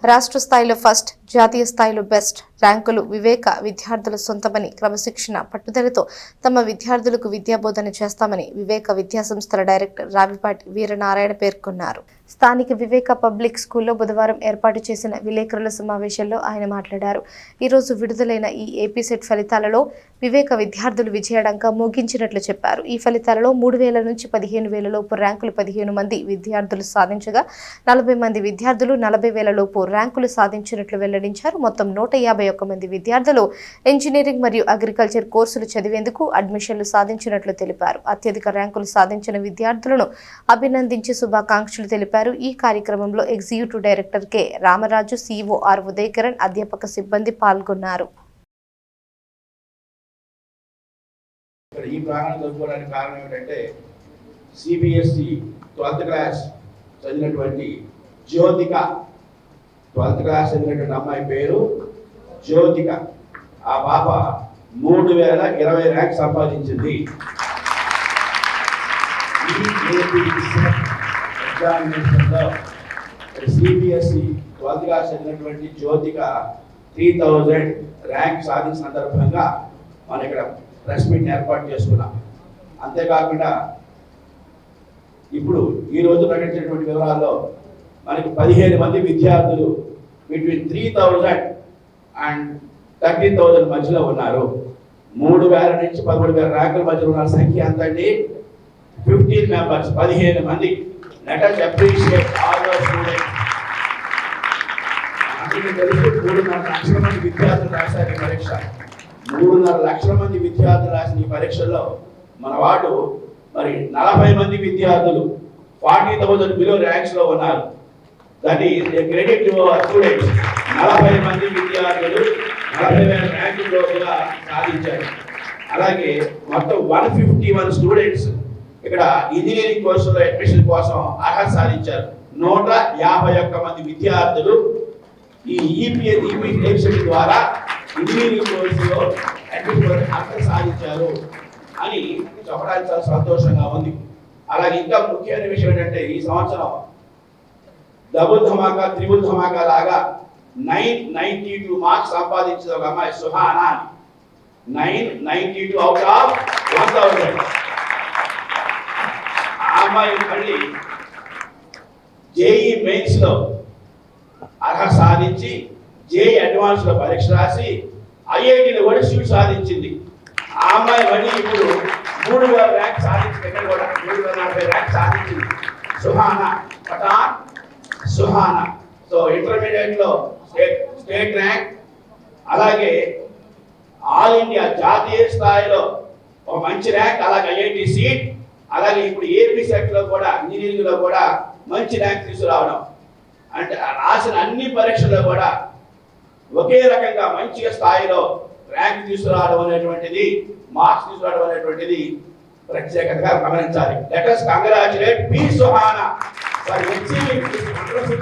రాష్ట్ర స్థాయిలో ఫస్ట్, జాతీయ స్థాయిలో బెస్ట్ ర్యాంకులు వివేక విద్యార్థుల సొంతమని, క్రమశిక్షణ పట్టుదలతో తమ విద్యార్థులకు విద్యాబోధన చేస్తామని వివేక విద్యాసంస్థల డైరెక్టర్ రావిపాటి వీరనారాయణ పేర్కొన్నారు. స్థానిక వివేక పబ్లిక్ స్కూల్లో బుధవారం ఏర్పాటు చేసిన విలేకరుల సమావేశంలో ఆయన మాట్లాడారు. ఈరోజు విడుదలైన ఈ ఏపీ సెట్ ఫలితాలలో వివేక విద్యార్థులు విజయడంగా మోగించినట్లు చెప్పారు. ఈ ఫలితాలలో 3,000 నుంచి 15,000 లోపు ర్యాంకులు 15 మంది విద్యార్థులు సాధించగా 40 మంది విద్యార్థులు 40,000 లోపు ర్యాంకులు సాధించినట్లు వెల్లడించారు. మొత్తం 151 మంది విద్యార్థులు ఇంజనీరింగ్ మరియు అగ్రికల్చర్ కోర్సులు చదివేందుకు అడ్మిషన్లు సాధించినట్లు తెలిపారు. అత్యధిక ర్యాంకులు సాధించిన విద్యార్థులను అభినందించి శుభాకాంక్షలు తెలిపారు. ఈ కార్యక్రమంలో executive director K Ramaraju, CEO R Udayakaran, అధ్యాపక సిబ్బంది పాల్గొన్నారు. ఈ ప్రాంగణం జరుపుకోవడానికి కారణం ఏంటంటే సిబిఎస్ఈ 12th క్లాస్ చదివినటువంటి జ్యోతిక, 12th క్లాస్ చదివినటువంటి అమ్మాయి పేరు జ్యోతిక. ఆ పాప 3,020 ర్యాంక్ సంపాదించింది. ఎగ్జామినేషన్లో సిబిఎస్ఈ 12th క్లాస్ చదివినటువంటి జ్యోతిక 3,000 ర్యాంక్ సాధించిన సందర్భంగా మన ఇక్కడ ప్రెస్ మీట్ ఏర్పాటు చేసుకున్నాం. అంతేకాకుండా ఇప్పుడు ఈరోజు ప్రకటించినటువంటి వివరాల్లో మనకి 15 మంది విద్యార్థులు బిట్వీన్ 3,000 అండ్ 13,000 మధ్యలో ఉన్నారు. 3,000 నుంచి 13,000 ర్యాంకుల మధ్యలో ఉన్న సంఖ్య ఎంతండి? 15 మెంబర్స్, 15 మంది. Let us appreciate all those students. అందుకే తెలుసు 3.5 లక్షల మంది విద్యార్థులు రాశారు ఈ పరీక్ష. 3.5 లక్షల మంది విద్యార్థులు రాసిన ఈ పరీక్షల్లో మన వాడు మరి 40 మంది విద్యార్థులు 40,000 బిలో ర్యాంక్స్ లో ఉన్నారు. That is a credit to our students. 40 మంది విద్యార్థులు 40,000 ర్యాంకుల్లో కూడా సాధించారు. అలాగే మొత్తం 151 స్టూడెంట్స్ ఇక్కడ ఇంజనీరింగ్ కోర్సులో అడ్మిషన్ కోసం అర్హత సాధించారు. 151 మంది విద్యార్థులు ఈ ఈపీఎస్సీ ద్వారా ఇంజనీరింగ్ కోర్సులో అడ్మిషన్ అర్హత సాధించారు అని చెప్పడానికి చాలా సంతోషంగా ఉంది. అలాగే ఇంకా ముఖ్యమైన విషయం ఏంటంటే ఈ సంవత్సరం డబుల్ ధమాకా, త్రిబుల్ ధమాకా లాగా 992 మార్క్స్ సంపాదించిన ఒక అమ్మాయి సుహానా. 992 out of 1000. ఆ అమ్మాయి మళ్ళీ జేఈ మెయిన్స్ లో అర్హత సాధించి జేఈ అడ్వాన్స్ లో పరీక్ష రాసి ఐఐటీలో కూడా సీట్ సాధించింది. ఆ అమ్మాయి మళ్ళీ ఇప్పుడు 3,000 ర్యాంక్ సాధించింది. ఇక్కడ కూడా 340 ర్యాంక్ సాధించింది సుహానా పఠాన్. సుహానా సో ఇంటర్మీడియట్ లో స్టేట్ ర్యాంక్, అలాగే ఆల్ ఇండియా జాతీయ స్థాయిలో ఒక మంచి ర్యాంక్, అలాగే ఐఐటి సీట్, అలాగే ఇప్పుడు ఏపీ సెట్ లో కూడా ఇంజనీరింగ్ లో కూడా మంచి ర్యాంక్ తీసుకురావడం. అంటే రాసిన అన్ని పరీక్షల్లో కూడా ఒకే రకంగా మంచిగా స్థాయిలో ర్యాంక్ తీసుకురావడం అనేటువంటిది, మార్క్స్ తీసుకురావడం అనేటువంటిది ప్రత్యేకతగా గమనించాలి. Let us congratulate P. Suhana for achieving this wonderful